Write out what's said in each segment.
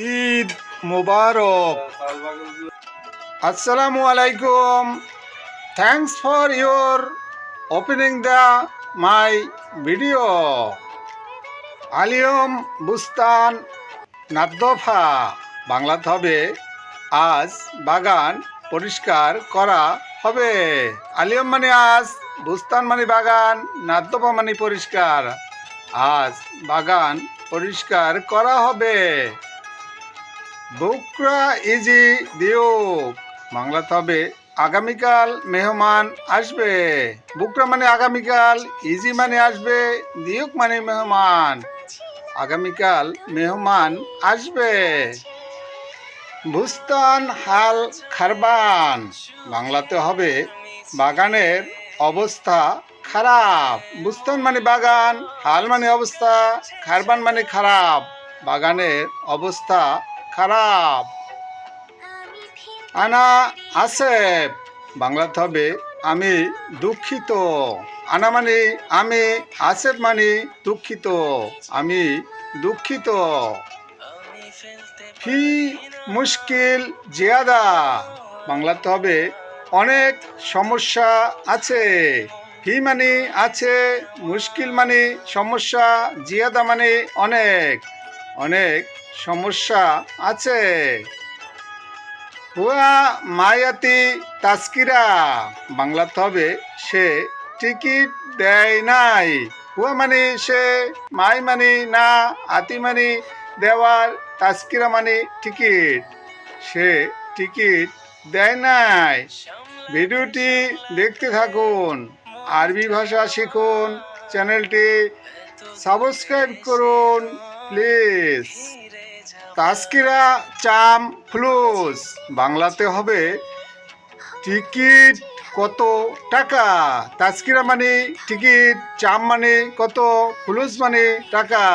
Eid Mubarak. Assalamu alaikum. Thanks for your opening my video. আলিয়ম বুস্তান নাদ্দফা বাংলাতে হবে আজ বাগান পরিষ্কার করা হবে। আলিয়ম মানে আজ, বুস্তান মানে বাগান, নাদ্দফা মানে পরিষ্কার। আজ বাগান পরিষ্কার করা হবে। বুকরা ইজি দিয়ুক বাংলাতে হবে আগামীকাল মেহমান আসবে। বুকরা মানে আগামীকাল, ইজি মানে আসবে, দিয়ুক মানে মেহমান। আগামীকাল মেহমান আসবে। বুস্তান হাল খারবান বাংলাতে হবে বাগানের অবস্থা খারাপ। বুস্তান মানে বাগান, হাল মানে অবস্থা, খারবান মানে খারাপ। বাগানের অবস্থা খারাপ। আনা আসেফ বাংলাতে হবে আমি দুঃখিত। আনা মানে আমি, আসেফ মানে দুঃখিত, আমি দুঃখিত। ফি মুশকিল জিয়াদা বাংলাতে হবে অনেক সমস্যা আছে। ফি মানে আছে, মুশকিল মানে সমস্যা, জিয়াদা মানে অনেক, অনেক সমস্যা আছে। হুয়া মায়াতি তাস্কিরা বাংলাতে হবে সে টিকিট দেয় নাই। হুয়া মানে সে, মাই মানে না, আতি মানে দেওয়ার, তাস্কিরা মানে টিকিট, সে টিকিট দেয় নাই। ভিডিওটি দেখতে থাকুন, আরবি ভাষা শিখুন, চ্যানেলটি সাবস্ক্রাইব করুন প্লিজ। তাস্কিরা চাম ফ্লুস বাংলাতে হবে টিকিট কত টাকা। তাস্কিরা মানে টিকিট, চাম মানে কত, ফ্লুস মানে টাকা।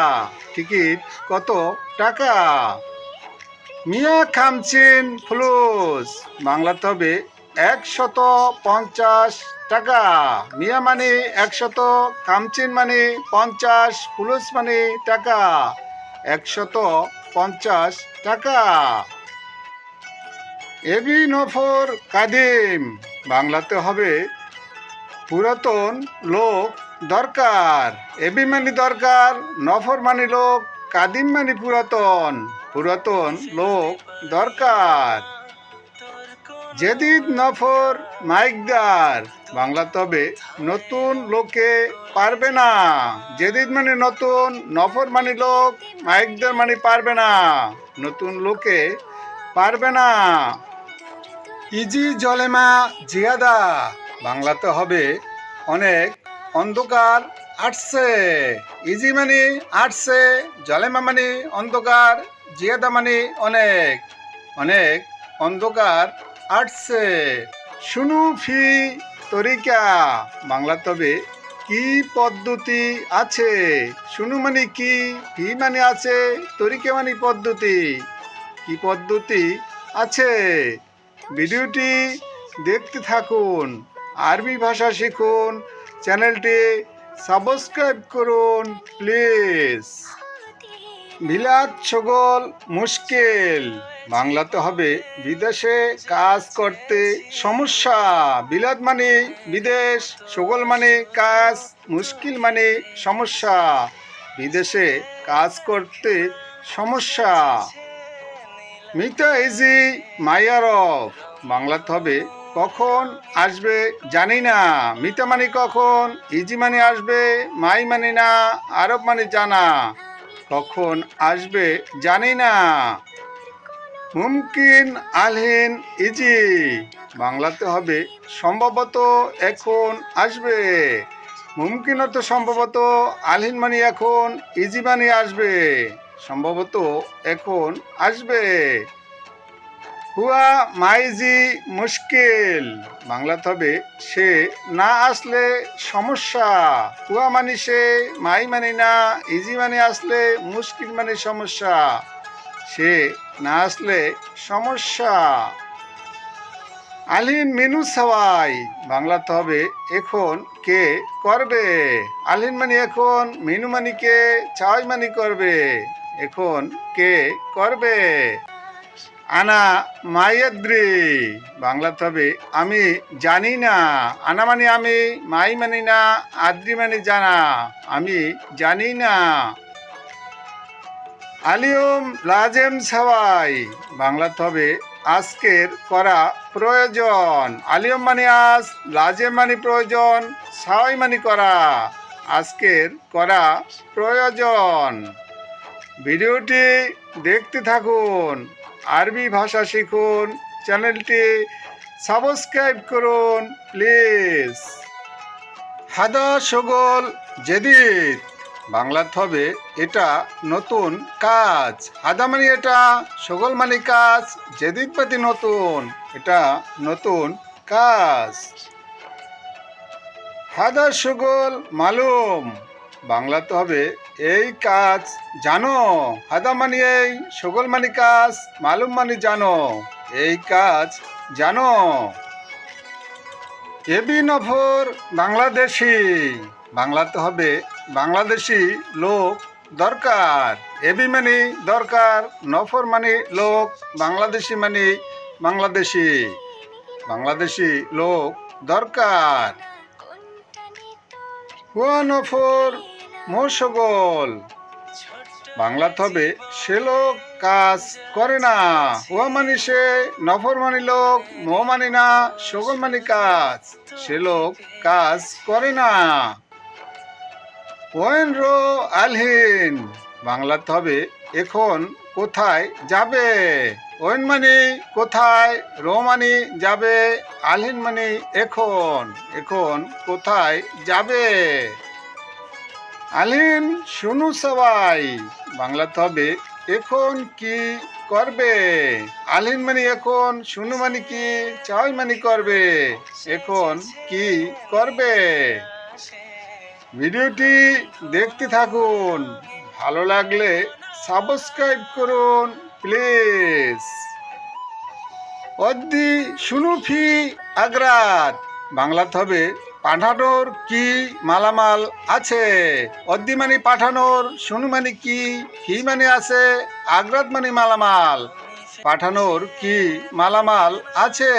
টিকিট কত টাকা। মিয়া খামচিন ফ্লুস বাংলাতে হবে 150 টাকা। মিয়া মানে 100, খামচিন মানে 50, ফ্লুস মানে টাকা। 150 টাকা। এবি নফর কাদিম বাংলাতে হবে পুরাতন লোক দরকার। এবি মানে দরকার, নফর মানে লোক, কাদিম মানে পুরাতন, পুরাতন লোক দরকার। জেদিদ নফর মাইকদার বাংলাতে হবে নতুন লোকে পারবে না। জেদিদ মানে নতুন, নফর মানে লোক, মাইকদার মানে পারবে না, নতুন লোকে পারবে না। ইজি জলেমা জিয়াদা বাংলাতে হবে অনেক অন্ধকার আসছে। ইজি মানে আসছে, জলেমা মানে অন্ধকার, জিয়াদা মানে অনেক, অনেক অন্ধকার আসছে। শুনু ফি তরিকা বাংলাতে হবে কি পদ্ধতি আছে। শুনু মানে কি, ফি মানে আছে, তরিকা মানে পদ্ধতি, কি পদ্ধতি আছে। ভিডিওটি দেখতে থাকুন, আরবি ভাষা শিখুন, চ্যানেলটি সাবস্ক্রাইব করুন প্লিজ। বিলাত শগল মুশকিল বাংলাতে হবে বিদেশে কাজ করতে সমস্যা। বিলাত মানে বিদেশ, শগল মানে কাজ, মুশকিল মানে সমস্যা। বিদেশে কাজ করতে সমস্যা। মিতা ইজি মাইয়ারফ বাংলাতে হবে কখন আসবে জানি না। মিতা মানে কখন, ইজি মানে আসবে, মাই মানে না, আরব মানে জানা। কখন আসবে জানি না। মুমকিন আলহিন ইজি বাংলাতে হবে সম্ভবত এখন আসবে। মুমকিনত সম্ভবত, আলহিন মানে এখন, ইজি মানে আসবে, সম্ভবত এখন আসবে। হুয়া মাইজি মুশকিল বাংলাতে হবে সে না আসলে সমস্যা। হুয়া মানে সে, মাই মানে না, ইজি মানে আসলে, মুশকিল মানে সমস্যা, সে না আসলে সমস্যা। আলিন মেনু সাওয়াই বাংলাতে হবে এখন কে করবে। আলিন মানে এখন, মেনু মানে কে, চাওয়াই মানে করবে। এখন কে করবে? আনা মায়াদ্রি, বাংলাতে হবে আমি জানি না। আনা মানে আমি, মাই মানে না, আদ্রি মানে জানা, আমি জানি না। আলিয়ম লাজেম সাওয়াই, বাংলাতে হবে আজকের করা প্রয়োজন। আলিয়ম মানে আজ, লাজেম মানে প্রয়োজন, সাওয়াই মানে করা, আজকের করা প্রয়োজন। ভিডিওটি দেখতে থাকুন, আরবি ভাষা শিখুন, চ্যানেলটি সাবস্ক্রাইব করুন প্লিজ। হাদা শগল জেদিদ, বাংলাতে হবে এটা নতুন কাজ। হাদা মানে এটা, শগল মানে কাজ, জেদিদ মানে নতুন, এটা নতুন কাজ। হাদা শগল মালুম, বাংলাতে হবে এই কাজ জানো। হাদা মানে এই, শগল মানে কাজ, মালুম মানে জানো, এই কাজ জানো। এবি নফর বাংলাদেশি, বাংলাতে হবে বাংলাদেশি লোক দরকার। এবি মানে দরকার, নফর মানে লোক, বাংলাদেশি মানে বাংলাদেশি, বাংলাদেশি লোক দরকার। হুয়া নফর মোশগল, বাংলাতে হবে সে লোক কাজ করে না। হুয়া মানে সে, নফর মানে লোক, মো মানে না, শগল মানে কাজ, সে লোক কাজ করে না। ওয়েন রো আলহিন, বাংলাতে হবে এখন কোথায় যাবে। ওয়েন মানে কোথায়, রো মানে যাবে, আলহিন মানে এখন, এখন কোথায় যাবে। আলিন শুনু সবাই, বাংলাতে হবে এখন কি করবে। আলিন মানে এখন, শুনু মানে কি, চাই মানে করবে, এখন কি করবে। ভিডিওটি দেখতে থাকুন, ভালো লাগলে সাবস্ক্রাইব করুন প্লিজ। অদ্দি শুনু ফি আগ্রাত, বাংলাতে হবে পাঠানোর কি মালামাল আছে। অদ্দি মানে পাঠানোর, শুনু মানে কি, ফি মানে আছে, আগ্রাত মানে মালামাল, পাঠানোর কি মালামাল আছে।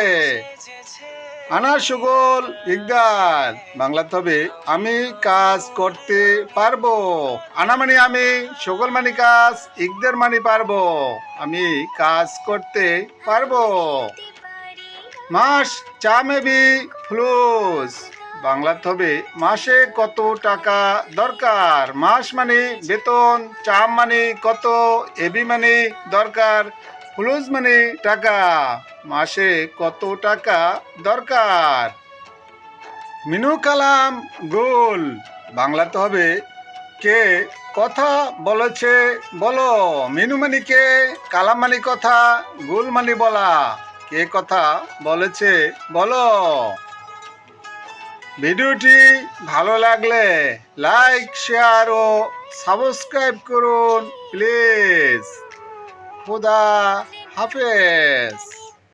আনা সুগল ইকদার, বাংলাতে হবে আমি কাজ করতে পারবো। আনা মানে আমি, সুগল মানে কাজ, ইকদার মানে পারবো, আমি কাজ করতে পারবো। মাস চামেবি ফ্লুস, বাংলাতে হবে মাসে কত টাকা দরকার। মাস মানে বেতন, চাম মানে কত, এবি মানে দরকার, ফ্লুস মানে টাকা, মাসে কত টাকা দরকার। মিনু কালাম গোল, বাংলাতে হবে কে কথা বলেছে বলো। মিনু মানে কে, কালাম মানে কথা, গোল মানে বলা, কে কথা বলেছে বলো। ভিডিওটি ভালো লাগলে লাইক, শেয়ার ও সাবস্ক্রাইব করুন প্লিজ। খুদা হাফেজ।